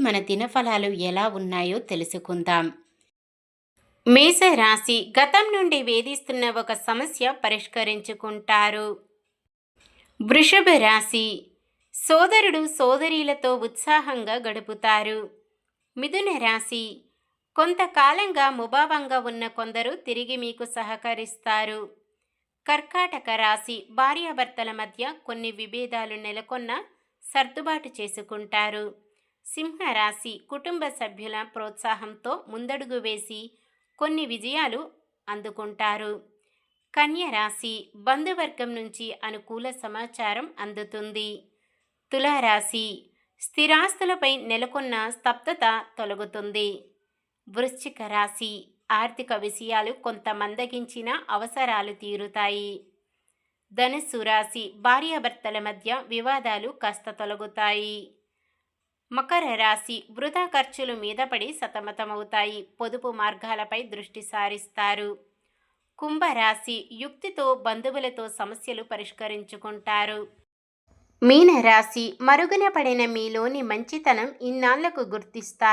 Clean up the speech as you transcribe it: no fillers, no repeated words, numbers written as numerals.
మన దినఫలాలు ఎలా ఉన్నాయో తెలుసుకుందాం. మేషరాశి గతం నుండి వేధిస్తున్న ఒక సమస్య పరిష్కరించుకుంటారు. వృషభ రాశి సోదరుడు సోదరీలతో ఉత్సాహంగా గడుపుతారు. మిథున రాశి కొంతకాలంగా ముభావంగా ఉన్న కొందరు తిరిగి మీకు సహకరిస్తారు. కర్కాటక రాశి భార్యాభర్తల మధ్య కొన్ని విభేదాలు నెలకొన్నా సర్దుబాటు చేసుకుంటారు. సింహరాశి కుటుంబ సభ్యుల ప్రోత్సాహంతో ముందడుగు వేసి కొన్ని విజయాలు అందుకుంటారు. కన్య రాశి బంధువర్గం నుంచి అనుకూల సమాచారం అందుతుంది. తులారాశి స్థిరాస్తులపై నెలకొన్న స్తబ్దత తొలగుతుంది. వృశ్చిక రాశి ఆర్థిక విషయాలు కొంత మందగించిన అవసరాలు తీరుతాయి. ధనుస్సు రాశి భార్యాభర్తల మధ్య వివాదాలు కాస్త తొలగుతాయి. మకర రాశి వృధా ఖర్చులు మీద పడి సతమతమవుతాయి. పొదుపు మార్గాలపై దృష్టి సారిస్తారు. కుంభరాశి యుక్తితో బంధువులతో సమస్యలు పరిష్కరించుకుంటారు. మీనరాశి మరుగున పడిన మీలోని మంచితనం ఇన్నాళ్లకు గుర్తిస్తారు.